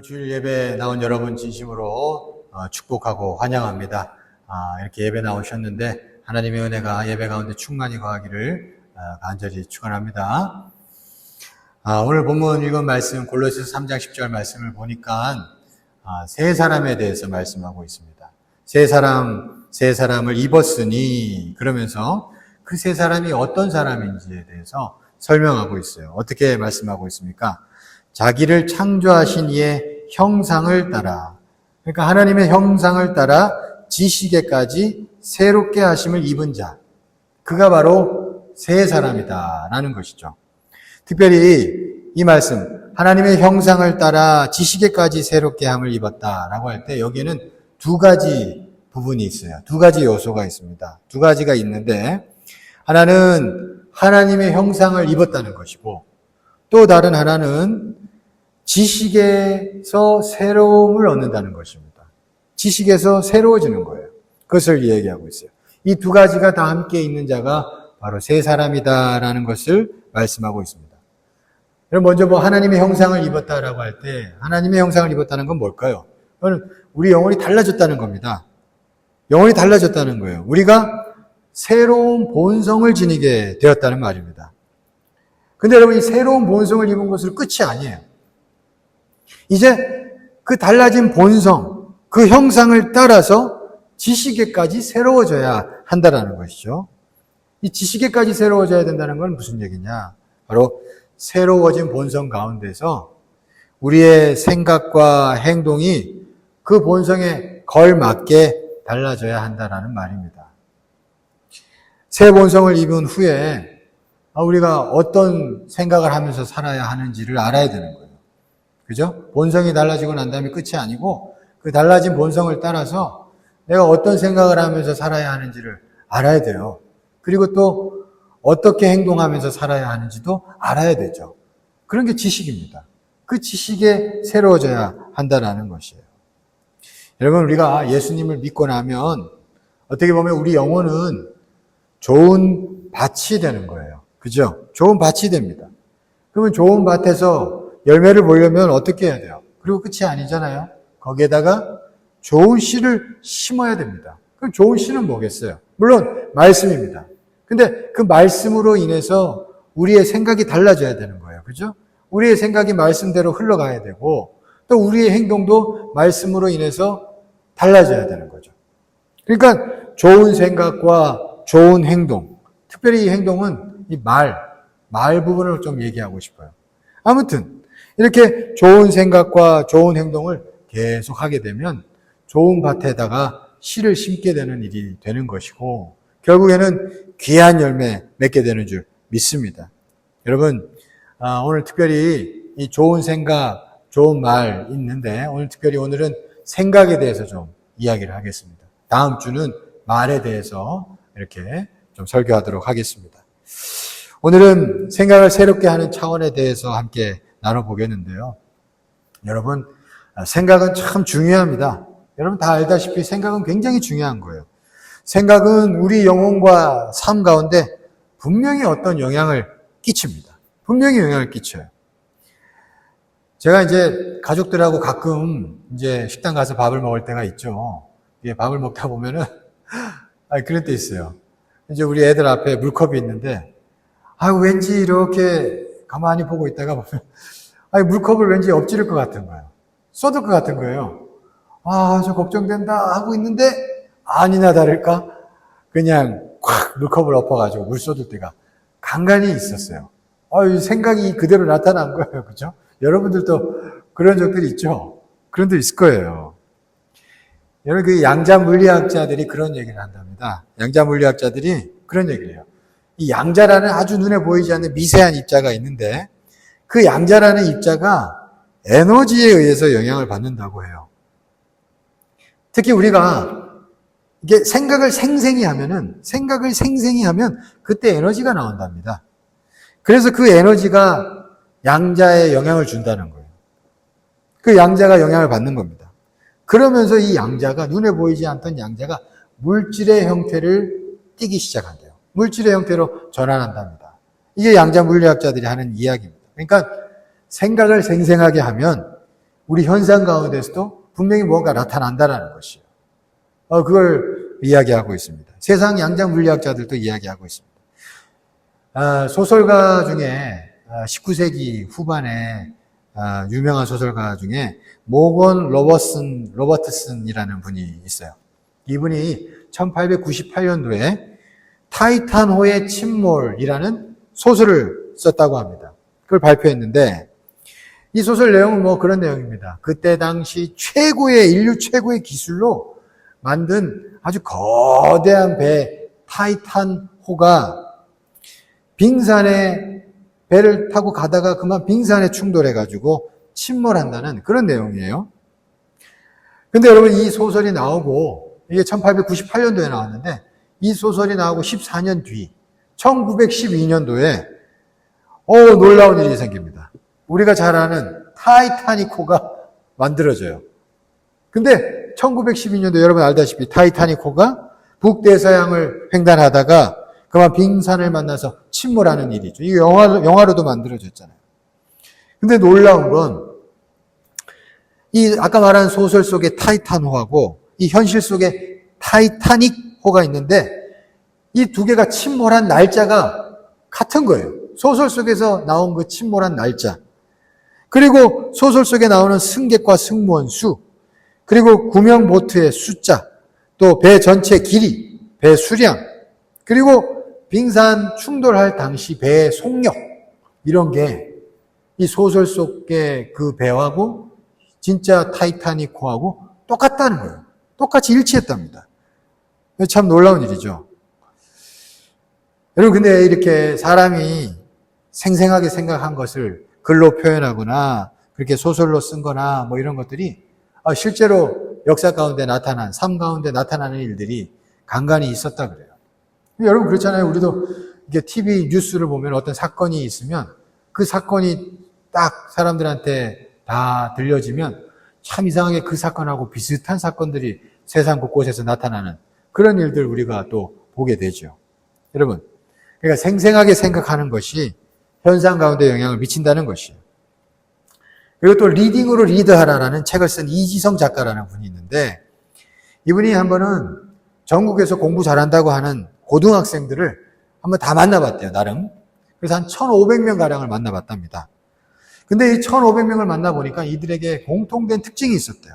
오늘 주일 예배 나온 여러분 진심으로 축복하고 환영합니다. 이렇게 예배 나오셨는데 하나님의 은혜가 예배 가운데 충만히 거하기를 간절히 축원합니다. 오늘 본문 읽은 말씀 골로새서 3장 10절 말씀을 보니까 세 사람에 대해서 말씀하고 있습니다. 세 사람을 입었으니 그러면서 그 세 사람이 어떤 사람인지에 대해서 설명하고 있어요. 어떻게 말씀하고 있습니까? 자기를 창조하신 이의 형상을 따라, 그러니까 하나님의 형상을 따라 지식에까지 새롭게 하심을 입은 자, 그가 바로 세 사람이다라는 것이죠. 특별히 이 말씀, 하나님의 형상을 따라 지식에까지 새롭게 함을 입었다라고 할 때 여기에는 두 가지 부분이 있어요. 두 가지 요소가 있습니다. 두 가지가 있는데 하나는 하나님의 형상을 입었다는 것이고 또 다른 하나는 지식에서 새로움을 얻는다는 것입니다. 지식에서 새로워지는 거예요. 그것을 얘기하고 있어요. 이 두 가지가 다 함께 있는 자가 바로 세 사람이다라는 것을 말씀하고 있습니다. 그럼 먼저 하나님의 형상을 입었다라고 할 때 하나님의 형상을 입었다는 건 뭘까요? 그건 우리 영혼이 달라졌다는 겁니다. 영혼이 달라졌다는 거예요. 우리가 새로운 본성을 지니게 되었다는 말입니다. 근데 여러분 이 새로운 본성을 입은 것으로 끝이 아니에요. 이제 그 달라진 본성, 그 형상을 따라서 지식에까지 새로워져야 한다는 것이죠. 이 지식에까지 새로워져야 된다는 건 무슨 얘기냐? 바로 새로워진 본성 가운데서 우리의 생각과 행동이 그 본성에 걸맞게 달라져야 한다는 말입니다. 새 본성을 입은 후에 우리가 어떤 생각을 하면서 살아야 하는지를 알아야 되는 거예요. 그죠? 본성이 달라지고 난 다음에 끝이 아니고 그 달라진 본성을 따라서 내가 어떤 생각을 하면서 살아야 하는지를 알아야 돼요. 그리고 또 어떻게 행동하면서 살아야 하는지도 알아야 되죠. 그런 게 지식입니다. 그 지식에 새로워져야 한다는 것이에요. 여러분 우리가 예수님을 믿고 나면 어떻게 보면 우리 영혼은 좋은 밭이 되는 거예요. 그죠? 좋은 밭이 됩니다. 그러면 좋은 밭에서 열매를 보려면 어떻게 해야 돼요? 그리고 끝이 아니잖아요. 거기에다가 좋은 씨를 심어야 됩니다. 그럼 좋은 씨는 뭐겠어요? 물론 말씀입니다. 근데 그 말씀으로 인해서 우리의 생각이 달라져야 되는 거예요. 그죠? 우리의 생각이 말씀대로 흘러가야 되고 또 우리의 행동도 말씀으로 인해서 달라져야 되는 거죠. 그러니까 좋은 생각과 좋은 행동, 특별히 이 행동은 이 말 부분을 좀 얘기하고 싶어요. 아무튼 이렇게 좋은 생각과 좋은 행동을 계속 하게 되면 좋은 밭에다가 씨를 심게 되는 일이 되는 것이고 결국에는 귀한 열매 맺게 되는 줄 믿습니다. 여러분 오늘 특별히 이 좋은 생각, 좋은 말 있는데 오늘은 생각에 대해서 좀 이야기를 하겠습니다. 다음 주는 말에 대해서 이렇게 좀 설교하도록 하겠습니다. 오늘은 생각을 새롭게 하는 차원에 대해서 함께 나눠보겠는데요. 여러분, 생각은 참 중요합니다. 여러분 다 알다시피 생각은 굉장히 중요한 거예요. 생각은 우리 영혼과 삶 가운데 분명히 어떤 영향을 끼칩니다. 분명히 영향을 끼쳐요. 제가 이제 가족들하고 가끔 이제 식당 가서 밥을 먹을 때가 있죠. 이게 밥을 먹다 보면은, 그런 때 있어요. 이제 우리 애들 앞에 물컵이 있는데, 왠지 이렇게 가만히 보고 있다가 보면, 물컵을 왠지 엎지를 것 같은 거예요. 쏟을 것 같은 거예요. 저 걱정된다 하고 있는데, 아니나 다를까? 그냥 콱 물컵을 엎어가지고 물 쏟을 때가 간간히 있었어요. 생각이 그대로 나타난 거예요. 그죠? 여러분들도 그런 적들이 있죠? 그런 데 있을 거예요. 여러분, 그 양자 물리학자들이 그런 얘기를 한답니다. 양자 물리학자들이 그런 얘기를 해요. 이 양자라는 아주 눈에 보이지 않는 미세한 입자가 있는데 그 양자라는 입자가 에너지에 의해서 영향을 받는다고 해요. 특히 우리가 이게 생각을 생생히 하면 그때 에너지가 나온답니다. 그래서 그 에너지가 양자에 영향을 준다는 거예요. 그 양자가 영향을 받는 겁니다. 그러면서 이 양자가 눈에 보이지 않던 양자가 물질의 형태를 띠기 시작한대요. 물질의 형태로 전환한답니다. 이게 양자 물리학자들이 하는 이야기입니다. 그러니까 생각을 생생하게 하면 우리 현상 가운데서도 분명히 뭔가 나타난다라는 것이에요. 그걸 이야기하고 있습니다. 세상 양장 물리학자들도 이야기하고 있습니다. 소설가 중에 19세기 후반에 유명한 소설가 중에 모건 로버트슨이라는 분이 있어요. 이분이 1898년도에 타이탄호의 침몰이라는 소설을 썼다고 합니다. 그걸 발표했는데 이 소설 내용은 뭐 그런 내용입니다. 그때 당시 인류 최고의 기술로 만든 아주 거대한 배 타이탄호가 빙산에 배를 타고 가다가 그만 빙산에 충돌해가지고 침몰한다는 그런 내용이에요. 근데 여러분 이 소설이 나오고 이게 1898년도에 나왔는데 이 소설이 나오고 14년 뒤 1912년도에 놀라운 일이 생깁니다. 우리가 잘 아는 타이타닉호가 만들어져요. 근데 1912년도 여러분 알다시피 타이타닉호가 북대서양을 횡단하다가 그만 빙산을 만나서 침몰하는 일이죠. 이게 영화로도 만들어졌잖아요. 근데 놀라운 건 이 아까 말한 소설 속의 타이탄호하고 이 현실 속에 타이타닉호가 있는데 이 두 개가 침몰한 날짜가 같은 거예요. 소설 속에서 나온 그 침몰한 날짜. 그리고 소설 속에 나오는 승객과 승무원 수, 그리고 구명 보트의 숫자, 또 배 전체 길이, 배 수량, 그리고 빙산 충돌할 당시 배의 속력, 이런 게 이 소설 속의 그 배하고 진짜 타이타닉호하고 똑같다는 거예요. 똑같이 일치했답니다. 참 놀라운 일이죠. 여러분, 근데 이렇게 사람이 생생하게 생각한 것을 글로 표현하거나 그렇게 소설로 쓴 거나 뭐 이런 것들이 실제로 역사 가운데 나타난, 삶 가운데 나타나는 일들이 간간히 있었다 그래요. 여러분 그렇잖아요. 우리도 이게 TV 뉴스를 보면 어떤 사건이 있으면 그 사건이 딱 사람들한테 다 들려지면 참 이상하게 그 사건하고 비슷한 사건들이 세상 곳곳에서 나타나는 그런 일들 우리가 또 보게 되죠. 여러분, 그러니까 생생하게 생각하는 것이 현상 가운데 영향을 미친다는 것이에요. 그리고 또 리딩으로 리드하라라는 책을 쓴 이지성 작가라는 분이 있는데 이분이 한 번은 전국에서 공부 잘한다고 하는 고등학생들을 한번 다 만나봤대요, 나름. 그래서 한 1,500명 가량을 만나봤답니다. 근데 이 1,500명을 만나보니까 이들에게 공통된 특징이 있었대요.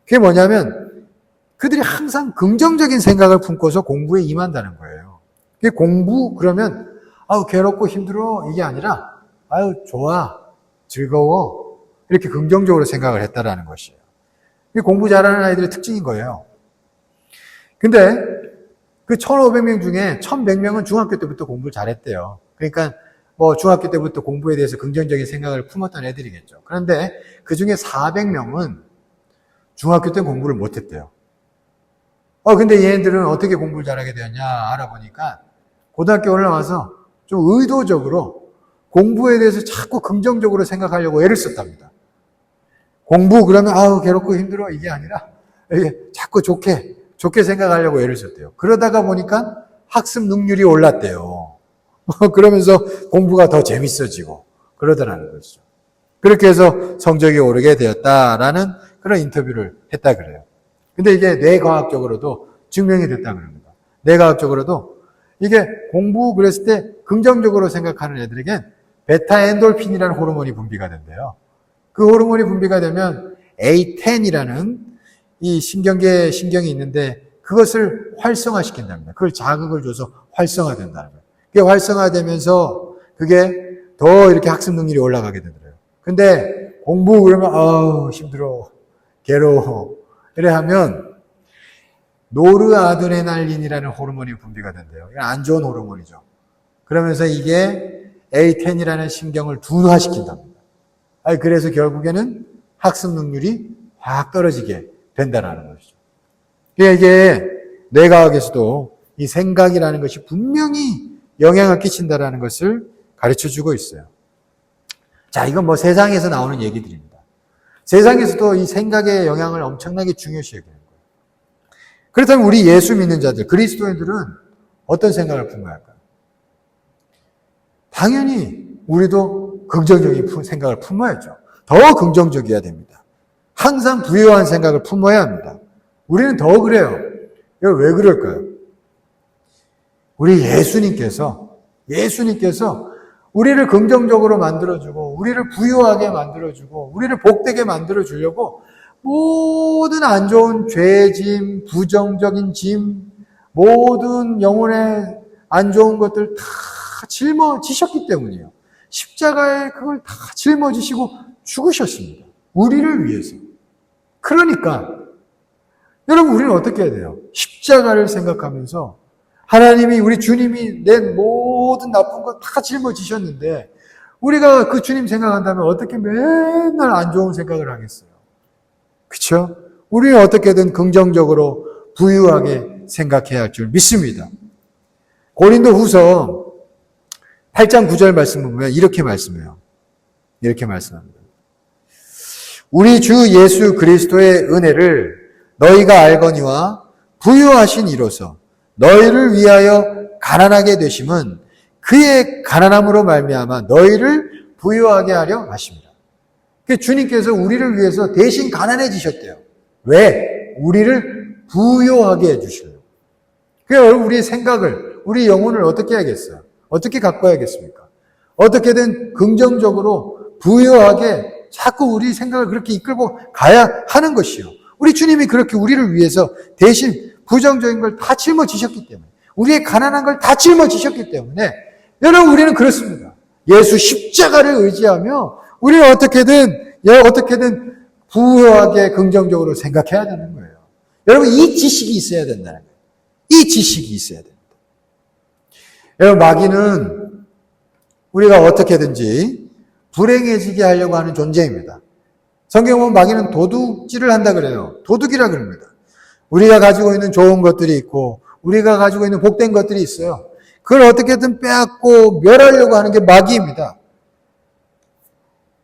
그게 뭐냐면 그들이 항상 긍정적인 생각을 품고서 공부에 임한다는 거예요. 그게 공부 그러면 괴롭고 힘들어 이게 아니라 좋아, 즐거워 이렇게 긍정적으로 생각을 했다라는 것이에요. 이게 공부 잘하는 아이들의 특징인 거예요. 근데 그 1,500명 중에 1,100명은 중학교 때부터 공부를 잘했대요. 그러니까 뭐 중학교 때부터 공부에 대해서 긍정적인 생각을 품었던 애들이겠죠. 그런데 그 중에 400명은 중학교 때 공부를 못했대요. 근데 얘네들은 어떻게 공부를 잘하게 되었냐 알아보니까 고등학교 올라와서 좀 의도적으로 공부에 대해서 자꾸 긍정적으로 생각하려고 애를 썼답니다. 공부 그러면 괴롭고 힘들어 이게 아니라 자꾸 좋게 생각하려고 애를 썼대요. 그러다가 보니까 학습 능률이 올랐대요. 그러면서 공부가 더 재밌어지고 그러더라는 거죠. 그렇게 해서 성적이 오르게 되었다라는 그런 인터뷰를 했다 그래요. 근데 이게 뇌과학적으로도 증명이 됐다 그럽니다. 뇌과학적으로도 이게 공부 그랬을 때 긍정적으로 생각하는 애들에겐 베타 엔돌핀이라는 호르몬이 분비가 된대요. 그 호르몬이 분비가 되면 A10이라는 이 신경이 있는데 그것을 활성화시킨답니다. 그걸 자극을 줘서 활성화된다는 거예요. 그게 활성화되면서 그게 더 이렇게 학습 능률이 올라가게 되더라고요. 근데 공부 그러면 힘들어, 괴로워 이래 하면 노르아드레날린이라는 호르몬이 분비가 된대요. 이건 안 좋은 호르몬이죠. 그러면서 이게 A10이라는 신경을 둔화시킨답니다. 그래서 결국에는 학습 능률이 확 떨어지게 된다는 것이죠. 이게 뇌과학에서도 이 생각이라는 것이 분명히 영향을 끼친다는 것을 가르쳐주고 있어요. 자, 이건 뭐 세상에서 나오는 얘기들입니다. 세상에서도 이 생각의 영향을 엄청나게 중요시 여기는 거예요. 그렇다면 우리 예수 믿는 자들, 그리스도인들은 어떤 생각을 품어야 할까요? 당연히 우리도 긍정적인 생각을 품어야죠. 더 긍정적이어야 됩니다. 항상 부유한 생각을 품어야 합니다. 우리는 더 그래요. 이거 왜 그럴까요? 우리 예수님께서 우리를 긍정적으로 만들어주고, 우리를 부유하게 만들어주고, 우리를 복되게 만들어주려고 모든 안 좋은 죄짐, 부정적인 짐, 모든 영혼의 안 좋은 것들 다 짊어지셨기 때문이에요. 십자가에 그걸 다 짊어지시고 죽으셨습니다. 우리를 위해서. 그러니까 여러분, 우리는 어떻게 해야 돼요? 십자가를 생각하면서 하나님이, 우리 주님이 낸 모든 나쁜 것 다 짊어지셨는데 우리가 그 주님 생각한다면 어떻게 맨날 안 좋은 생각을 하겠어요? 그렇죠? 우리는 어떻게든 긍정적으로 부유하게 생각해야 할 줄 믿습니다. 고린도 후서 8장 9절 말씀을 보면 이렇게 말씀해요. 이렇게 말씀합니다. 우리 주 예수 그리스도의 은혜를 너희가 알거니와 부유하신 이로서 너희를 위하여 가난하게 되심은 그의 가난함으로 말미암아 너희를 부유하게 하려 하십니다. 주님께서 우리를 위해서 대신 가난해지셨대요. 왜? 우리를 부유하게 해주시려고. 그래서 우리의 생각을, 우리 영혼을 어떻게 해야겠어요? 어떻게 가꿔야겠습니까? 어떻게든 긍정적으로 부유하게 자꾸 우리 생각을 그렇게 이끌고 가야 하는 것이요. 우리 주님이 그렇게 우리를 위해서 대신 부정적인 걸 다 짊어지셨기 때문에, 우리의 가난한 걸 다 짊어지셨기 때문에, 여러분, 우리는 그렇습니다. 예수 십자가를 의지하며 우리는 어떻게든 부유하게 긍정적으로 생각해야 되는 거예요. 여러분, 이 지식이 있어야 된다는 거예요. 이 지식이 있어야 됩니다. 여러분, 마귀는 우리가 어떻게든지 불행해지게 하려고 하는 존재입니다. 성경 보면 마귀는 도둑질을 한다 그래요. 도둑이라 그럽니다. 우리가 가지고 있는 좋은 것들이 있고 우리가 가지고 있는 복된 것들이 있어요. 그걸 어떻게든 빼앗고 멸하려고 하는 게 마귀입니다.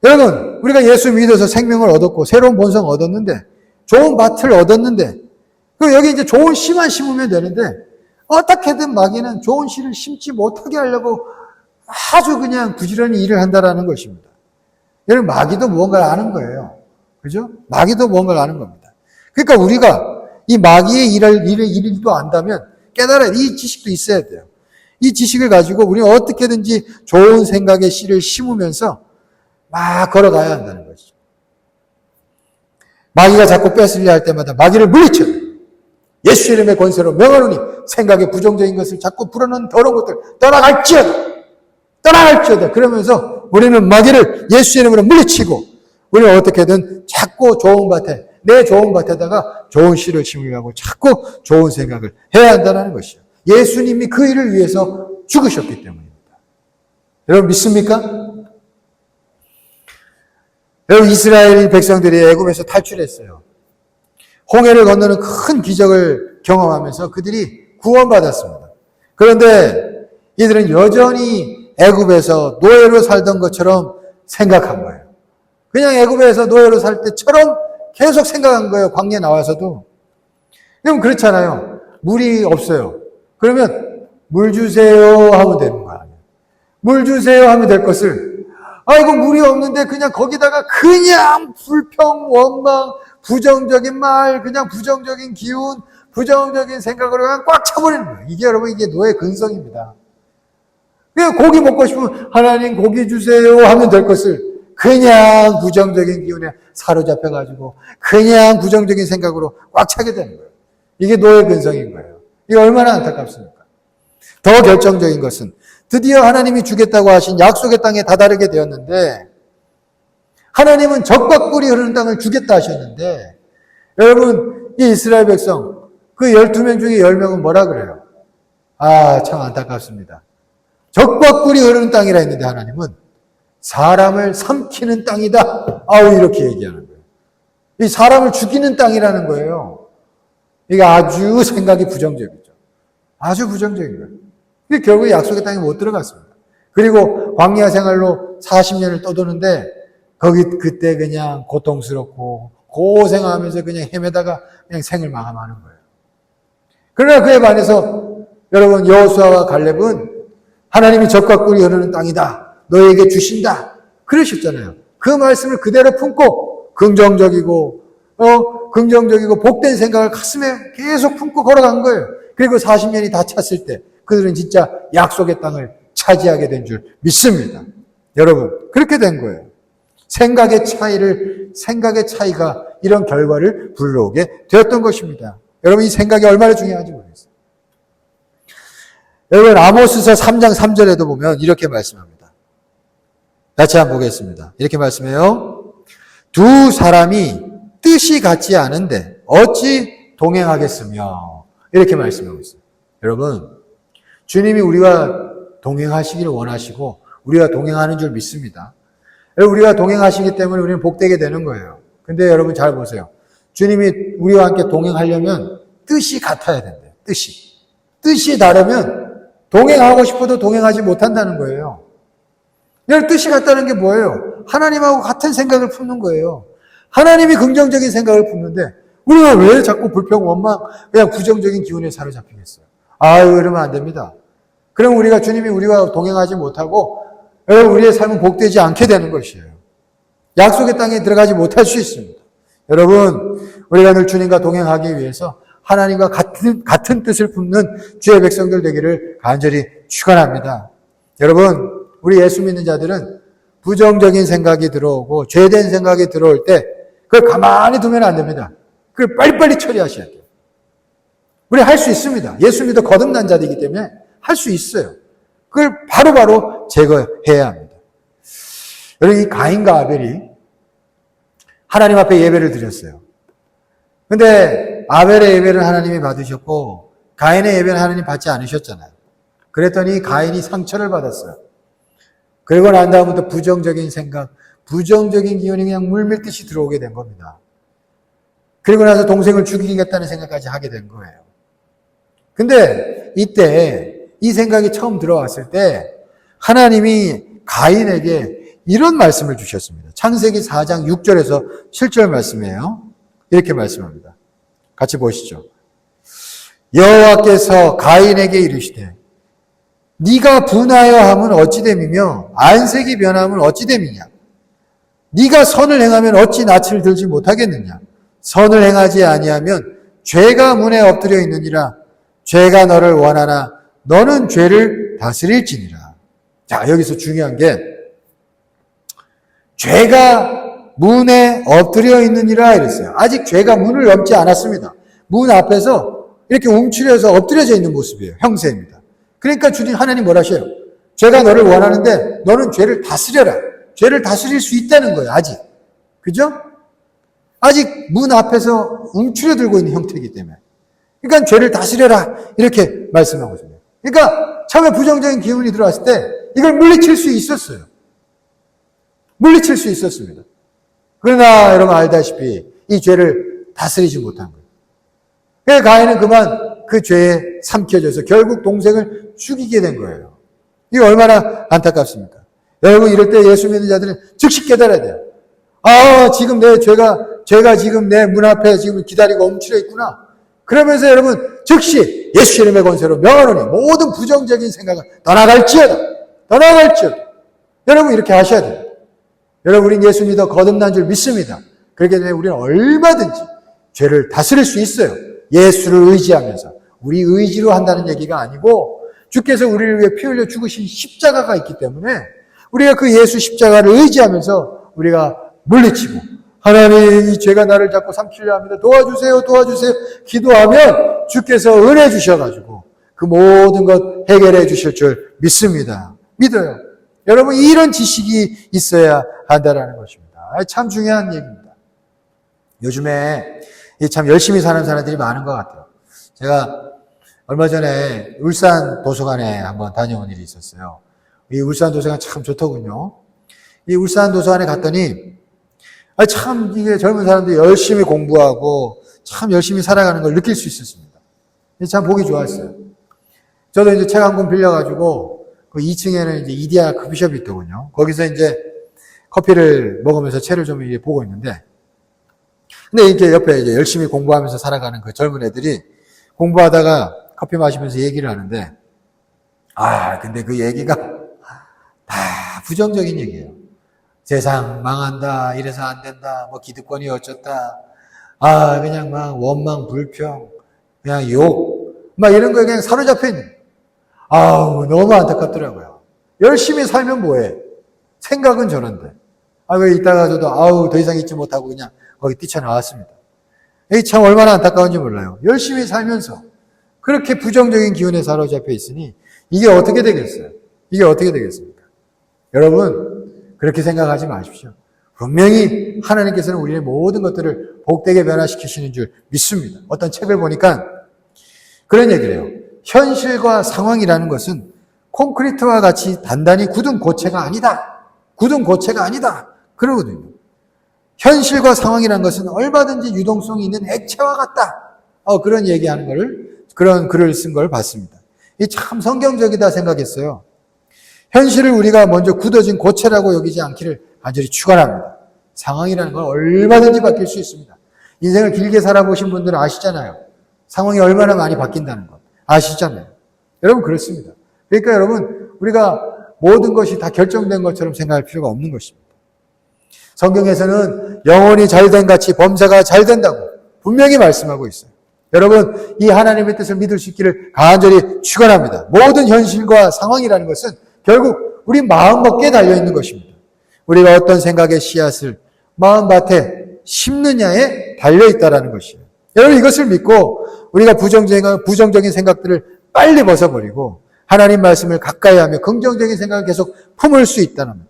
여러분, 우리가 예수 믿어서 생명을 얻었고 새로운 본성 얻었는데, 좋은 밭을 얻었는데, 여기 이제 좋은 씨만 심으면 되는데, 어떻게든 마귀는 좋은 씨를 심지 못하게 하려고 아주 그냥 부지런히 일을 한다라는 것입니다. 여러분, 마귀도 무언가를 아는 거예요. 그죠? 마귀도 무언가를 아는 겁니다. 그러니까 우리가 이 마귀의 일도 안다면 깨달아야 돼. 이 지식도 있어야 돼요. 이 지식을 가지고 우리는 어떻게든지 좋은 생각의 씨를 심으면서 막 걸어가야 한다는 것이죠. 마귀가 자꾸 뺏으려 할 때마다 마귀를 물리쳐. 예수 이름의 권세로 명하노니 생각의 부정적인 것을 자꾸 불어넣는 더러운 것들 떠나갈지어다. 그러면서 우리는 마귀를 예수 이름으로 물리치고 우리는 어떻게든 자꾸 좋은 밭에, 내 좋은 밭에다가 좋은 씨를 심으려고 자꾸 좋은 생각을 해야 한다는 것이요. 예수님이 그 일을 위해서 죽으셨기 때문입니다. 여러분 믿습니까? 여러분, 이스라엘 백성들이 애굽에서 탈출했어요. 홍해를 건너는 큰 기적을 경험하면서 그들이 구원받았습니다. 그런데 이들은 여전히 애굽에서 노예로 살던 것처럼 생각한 거예요. 그냥 애굽에서 노예로 살 때처럼 계속 생각한 거예요. 광야에 나와서도. 그럼 그렇잖아요. 물이 없어요. 그러면 물 주세요 하면 되는 거야. 물 주세요 하면 될 것을, 아이고 물이 없는데 그냥 거기다가 그냥 불평, 원망, 부정적인 말, 그냥 부정적인 기운, 부정적인 생각으로 그냥 꽉 차버리는 거예요. 이게 여러분, 이게 노예 근성입니다. 그냥 고기 먹고 싶으면 하나님 고기 주세요 하면 될 것을 그냥 부정적인 기운에 사로잡혀가지고 그냥 부정적인 생각으로 꽉 차게 되는 거예요. 이게 노예 근성인 거예요. 이게 얼마나 안타깝습니까? 더 결정적인 것은 드디어 하나님이 주겠다고 하신 약속의 땅에 다다르게 되었는데, 하나님은 적과 꿀이 흐르는 땅을 주겠다 하셨는데, 여러분, 이 이스라엘 백성, 그 12명 중에 10명은 뭐라 그래요? 아, 참 안타깝습니다. 적과 꿀이 흐르는 땅이라 했는데 하나님은 사람을 삼키는 땅이다. 아우, 이렇게 얘기하는 거예요. 이 사람을 죽이는 땅이라는 거예요. 이게 아주 생각이 부정적이죠. 아주 부정적인 거예요. 결국 약속의 땅에 못 들어갔습니다. 그리고 광야 생활로 40년을 떠도는데 그때 그냥 고통스럽고 고생하면서 그냥 헤매다가 그냥 생을 마감하는 거예요. 그러나 그에 반해서 여러분, 여호수아와 갈렙은 하나님이 적과 꿀이 흐르는 땅이다, 너에게 주신다 그러셨잖아요. 그 말씀을 그대로 품고 긍정적이고 복된 생각을 가슴에 계속 품고 걸어간 거예요. 그리고 40년이 다 찼을 때 그들은 진짜 약속의 땅을 차지하게 된 줄 믿습니다. 여러분, 그렇게 된 거예요. 생각의 차이가 이런 결과를 불러오게 되었던 것입니다. 여러분, 이 생각이 얼마나 중요한지 모르겠어요. 여러분, 아모스서 3장 3절에도 보면 이렇게 말씀합니다. 같이 한번 보겠습니다. 이렇게 말씀해요. 두 사람이 뜻이 같지 않은데 어찌 동행하겠으며, 이렇게 말씀하고 있어요. 여러분, 주님이 우리와 동행하시기를 원하시고 우리가 동행하는 줄 믿습니다. 여러분, 우리가 동행하시기 때문에 우리는 복되게 되는 거예요. 근데 여러분 잘 보세요. 주님이 우리와 함께 동행하려면 뜻이 같아야 된대요. 뜻이 다르면 동행하고 싶어도 동행하지 못한다는 거예요. 여러분, 뜻이 같다는 게 뭐예요? 하나님하고 같은 생각을 품는 거예요. 하나님이 긍정적인 생각을 품는데 우리가 왜 자꾸 불평, 원망, 그냥 부정적인 기운에 사로잡히겠어요? 이러면 안 됩니다. 그럼 주님이 우리와 동행하지 못하고 우리의 삶은 복되지 않게 되는 것이에요. 약속의 땅에 들어가지 못할 수 있습니다. 여러분, 우리가 늘 주님과 동행하기 위해서 하나님과 같은 뜻을 품는 주의 백성들 되기를 간절히 축원합니다. 여러분, 우리 예수 믿는 자들은 부정적인 생각이 들어오고 죄된 생각이 들어올 때 그걸 가만히 두면 안 됩니다. 그걸 빨리빨리 처리하셔야 돼요. 우리 할 수 있습니다. 예수 믿어 거듭난 자들이기 때문에 할 수 있어요. 그걸 바로바로 제거해야 합니다. 여러분, 이 가인과 아벨이 하나님 앞에 예배를 드렸어요. 근데 아벨의 예배를 하나님이 받으셨고 가인의 예배를 하나님 받지 않으셨잖아요. 그랬더니 가인이 상처를 받았어요. 그리고 난 다음부터 부정적인 생각, 부정적인 기운이 그냥 물밀듯이 들어오게 된 겁니다. 그리고 나서 동생을 죽이겠다는 생각까지 하게 된 거예요. 근데 이때 이 생각이 처음 들어왔을 때 하나님이 가인에게 이런 말씀을 주셨습니다. 창세기 4장 6절에서 7절 말씀이에요. 이렇게 말씀합니다. 같이 보시죠. 여호와께서 가인에게 이르시되 네가 분하여 함은 어찌 됨이며 안색이 변함은 어찌 됨이냐. 네가 선을 행하면 어찌 낯을 들지 못하겠느냐. 선을 행하지 아니하면 죄가 문에 엎드려 있느니라. 죄가 너를 원하나 너는 죄를 다스릴지니라. 자, 여기서 중요한 게 죄가 문에 엎드려 있느니라 이랬어요. 아직 죄가 문을 넘지 않았습니다. 문 앞에서 이렇게 움츠려서 엎드려져 있는 모습이에요. 형세입니다. 그러니까 주님 하나님 뭐라 하셔요? 죄가 너를 원하는데 너는 죄를 다스려라. 죄를 다스릴 수 있다는 거예요. 아직. 그죠? 아직 문 앞에서 움츠려들고 있는 형태이기 때문에. 그러니까 죄를 다스려라. 이렇게 말씀하고 있습니다. 그러니까 처음에 부정적인 기운이 들어왔을 때 이걸 물리칠 수 있었어요. 물리칠 수 있었습니다. 그러나 여러분 알다시피 이 죄를 다스리지 못한 거예요. 그래서 가인은 그만 그 죄에 삼켜져서 결국 동생을 죽이게 된 거예요. 이게 얼마나 안타깝습니까? 여러분, 이럴 때 예수 믿는 자들은 즉시 깨달아야 돼요. 지금 내 죄가 지금 내 문 앞에 지금 기다리고 멈추려 있구나. 그러면서 여러분 즉시 예수 이름의 권세로 명하노니 모든 부정적인 생각을 떠나갈지어다. 여러분 이렇게 하셔야 돼요. 여러분, 우린 예수 믿어 거듭난 줄 믿습니다. 그렇기 때문에 우리는 얼마든지 죄를 다스릴 수 있어요. 예수를 의지하면서. 우리 의지로 한다는 얘기가 아니고 주께서 우리를 위해 피 흘려 죽으신 십자가가 있기 때문에 우리가 그 예수 십자가를 의지하면서 우리가 물리치고 하나님, 이 죄가 나를 자꾸 삼키려 합니다. 도와주세요. 기도하면 주께서 은혜 주셔가지고 그 모든 것 해결해 주실 줄 믿습니다. 믿어요. 여러분, 이런 지식이 있어야 한다는 것입니다. 참 중요한 얘기입니다. 요즘에 참 열심히 사는 사람들이 많은 것 같아요. 제가 얼마 전에 울산 도서관에 한번 다녀온 일이 있었어요. 이 울산 도서관 참 좋더군요. 이 울산 도서관에 갔더니 참 이게 젊은 사람들이 열심히 공부하고 참 열심히 살아가는 걸 느낄 수 있었습니다. 참 보기 좋았어요. 저도 이제 책 한 권 빌려가지고 그 2층에는 이제 이디야 커피숍이 있더군요. 거기서 이제 커피를 먹으면서 책을 좀 이제 보고 있는데, 근데 이렇게 옆에 이제 열심히 공부하면서 살아가는 그 젊은 애들이 공부하다가 커피 마시면서 얘기를 하는데, 근데 그 얘기가 다 부정적인 얘기예요. 세상 망한다, 이래서 안 된다, 뭐 기득권이 어쩌다, 그냥 막 원망, 불평, 그냥 욕, 막 이런 거에 그냥 사로잡혀 있는. 너무 안타깝더라고요. 열심히 살면 뭐해? 생각은 저런데. 왜 이따가 저도 더 이상 있지 못하고 그냥 거기 뛰쳐나왔습니다. 이게 참 얼마나 안타까운지 몰라요. 열심히 살면서 그렇게 부정적인 기운에 사로잡혀 있으니 이게 어떻게 되겠어요? 이게 어떻게 되겠습니까? 여러분, 그렇게 생각하지 마십시오. 분명히 하나님께서는 우리의 모든 것들을 복되게 변화시키시는 줄 믿습니다. 어떤 책을 보니까 그런 얘기를 해요. 현실과 상황이라는 것은 콘크리트와 같이 단단히 굳은 고체가 아니다. 굳은 고체가 아니다. 그러거든요. 현실과 상황이라는 것은 얼마든지 유동성이 있는 액체와 같다. 그런 얘기하는 그런 글을 쓴 걸 봤습니다. 이 참 성경적이다 생각했어요. 현실을 우리가 먼저 굳어진 고체라고 여기지 않기를 간절히 축원합니다. 상황이라는 건 얼마든지 바뀔 수 있습니다. 인생을 길게 살아보신 분들은 아시잖아요. 상황이 얼마나 많이 바뀐다는 것 아시잖아요. 여러분 그렇습니다. 그러니까 여러분 우리가 모든 것이 다 결정된 것처럼 생각할 필요가 없는 것입니다. 성경에서는 영혼이 잘된 같이 범사가 잘 된다고 분명히 말씀하고 있어요. 여러분 이 하나님의 뜻을 믿을 수 있기를 간절히 축원합니다. 모든 현실과 상황이라는 것은 결국 우리 마음먹기에 달려있는 것입니다. 우리가 어떤 생각의 씨앗을 마음밭에 심느냐에 달려있다는 것이에요. 여러분 이것을 믿고 우리가 부정적인 생각들을 빨리 벗어버리고 하나님 말씀을 가까이 하며 긍정적인 생각을 계속 품을 수 있다면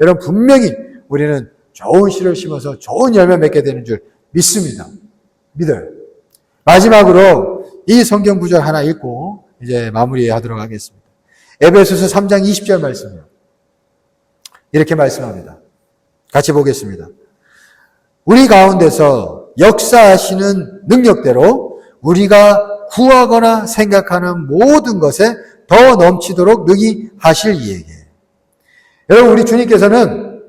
여러분 분명히 우리는 좋은 씨를 심어서 좋은 열매 맺게 되는 줄 믿습니다. 믿어요. 마지막으로 이 성경 구절 하나 읽고 이제 마무리하도록 하겠습니다. 에베소서 3장 20절 말씀이요. 이렇게 말씀합니다. 같이 보겠습니다. 우리 가운데서 역사하시는 능력대로 우리가 구하거나 생각하는 모든 것에 더 넘치도록 능히 하실 이에게. 여러분 우리 주님께서는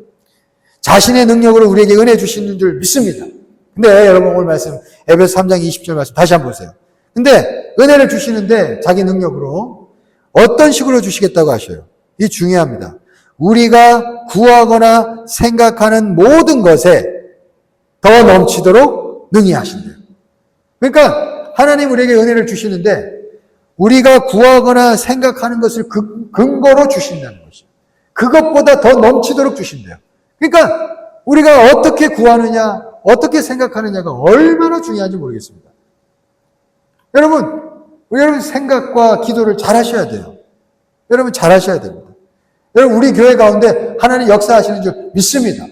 자신의 능력으로 우리에게 은혜 주시는 줄 믿습니다. 근데 여러분 오늘 말씀 에베소 3장 20절 말씀 다시 한번 보세요. 근데 은혜를 주시는데 자기 능력으로 어떤 식으로 주시겠다고 하셔요. 이 중요합니다. 우리가 구하거나 생각하는 모든 것에 더 넘치도록 능히 하신대요. 그러니까 하나님 우리에게 은혜를 주시는데 우리가 구하거나 생각하는 것을 근거로 주신다는 것이죠. 그것보다 더 넘치도록 주신대요. 그러니까 우리가 어떻게 구하느냐, 어떻게 생각하느냐가 얼마나 중요한지 모르겠습니다. 여러분 생각과 기도를 잘 하셔야 돼요. 여러분 잘 하셔야 됩니다. 여러분 우리 교회 가운데 하나님 역사하시는 줄 믿습니다.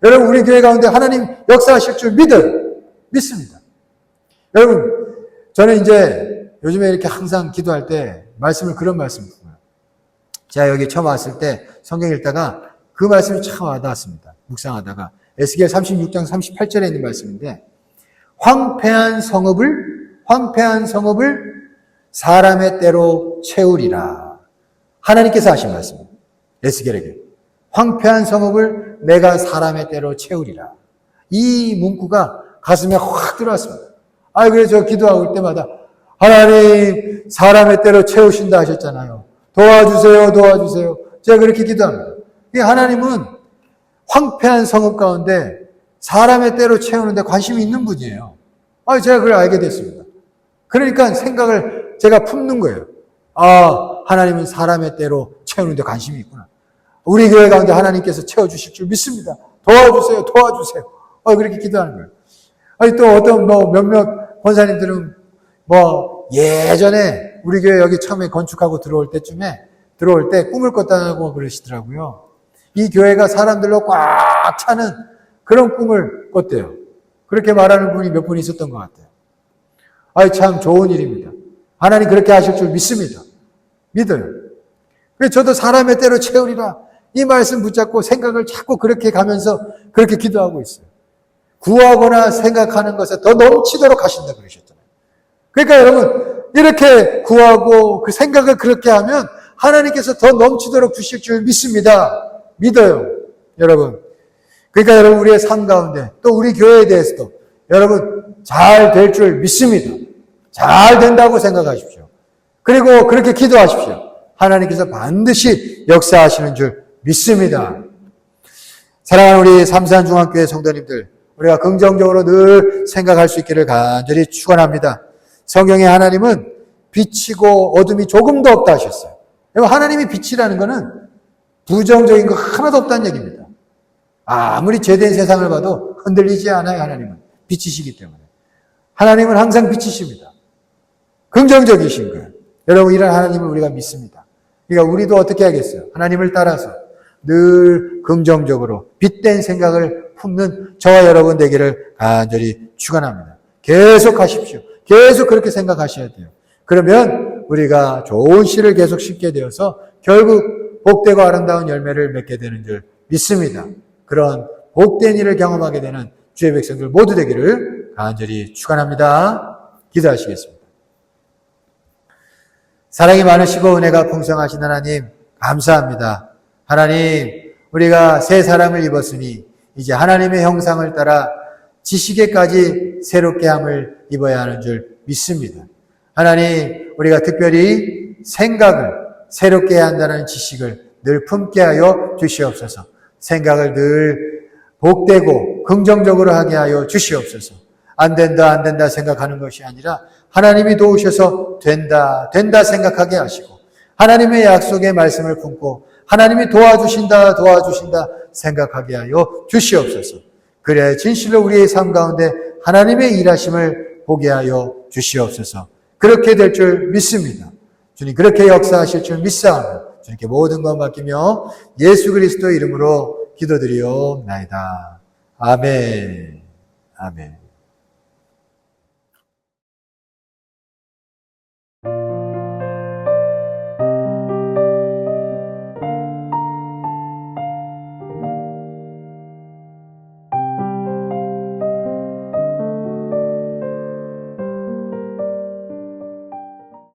여러분 우리 교회 가운데 하나님 역사하실 줄 믿습니다. 여러분 저는 이제 요즘에 이렇게 항상 기도할 때 그런 말씀을 들어요. 제가 여기 처음 왔을 때 성경 읽다가 그 말씀이 참 와닿았습니다. 묵상하다가 에스겔 36장 38절에 있는 말씀인데 황폐한 성읍을 사람의 때로 채우리라. 하나님께서 하신 말씀입니다. 에스겔에게 황폐한 성읍을 내가 사람의 때로 채우리라. 이 문구가 가슴에 확 들어왔습니다. 그래서 저 기도하고 올 때마다 하나님 사람의 때로 채우신다 하셨잖아요. 도와주세요. 제가 그렇게 기도합니다. 하나님은 황폐한 성읍 가운데 사람의 때로 채우는데 관심이 있는 분이에요. 제가 그걸 알게 됐습니다. 그러니까 생각을 제가 품는 거예요. 하나님은 사람의 때로 채우는데 관심이 있구나. 우리 교회 가운데 하나님께서 채워주실 줄 믿습니다. 도와주세요. 그렇게 기도하는 거예요. 또 어떤 몇몇 권사님들은 예전에 우리 교회 여기 처음에 건축하고 들어올 때 꿈을 꿨다고 그러시더라고요. 이 교회가 사람들로 꽉 차는 그런 꿈을 꿨대요. 그렇게 말하는 분이 몇 분 있었던 것 같아요. 참 좋은 일입니다. 하나님 그렇게 하실 줄 믿습니다. 믿어요. 그래서 저도 사람의 때로 채우리라. 이 말씀 붙잡고 생각을 자꾸 그렇게 가면서 그렇게 기도하고 있어요. 구하거나 생각하는 것에 더 넘치도록 하신다 그러셨잖아요. 그러니까 여러분 이렇게 구하고 그 생각을 그렇게 하면 하나님께서 더 넘치도록 주실 줄 믿습니다. 믿어요. 여러분. 그러니까 여러분 우리의 삶 가운데 또 우리 교회에 대해서도 여러분 잘 될 줄 믿습니다. 잘 된다고 생각하십시오. 그리고 그렇게 기도하십시오. 하나님께서 반드시 역사하시는 줄 믿습니다. 사랑하는 우리 삼산중앙교회 성도님들, 우리가 긍정적으로 늘 생각할 수 있기를 간절히 축원합니다. 성경에 하나님은 빛이고 어둠이 조금도 없다 하셨어요. 하나님이 빛이라는 것은 부정적인 거 하나도 없다는 얘기입니다. 아무리 죄된 세상을 봐도 흔들리지 않아요. 하나님은 빛이시기 때문에. 하나님은 항상 빛이십니다. 긍정적이신 거예요. 여러분, 이런 하나님을 우리가 믿습니다. 그러니까 우리도 어떻게 하겠어요? 하나님을 따라서 늘 긍정적으로 빛된 생각을 품는 저와 여러분 되기를 간절히 축원합니다. 계속 하십시오. 계속 그렇게 생각하셔야 돼요. 그러면 우리가 좋은 씨를 계속 심게 되어서 결국 복되고 아름다운 열매를 맺게 되는 줄 믿습니다. 그런 복된 일을 경험하게 되는 주의 백성들 모두 되기를 간절히 축원합니다. 기도하시겠습니다. 사랑이 많으시고 은혜가 풍성하신 하나님 감사합니다. 하나님, 우리가 새 사람을 입었으니 이제 하나님의 형상을 따라 지식에까지 새롭게 함을 입어야 하는 줄 믿습니다. 하나님, 우리가 특별히 생각을 새롭게 해야 한다는 지식을 늘 품게 하여 주시옵소서. 생각을 늘 복되고 긍정적으로 하게 하여 주시옵소서. 안 된다 생각하는 것이 아니라 하나님이 도우셔서 된다 생각하게 하시고 하나님의 약속의 말씀을 품고 하나님이 도와주신다 생각하게 하여 주시옵소서. 그래 진실로 우리의 삶 가운데 하나님의 일하심을 보게 하여 주시옵소서. 그렇게 될 줄 믿습니다. 주님 그렇게 역사하실 줄 믿사오며 주님께 모든 것 맡기며 예수 그리스도의 이름으로 기도드리옵나이다. 아멘. 아멘.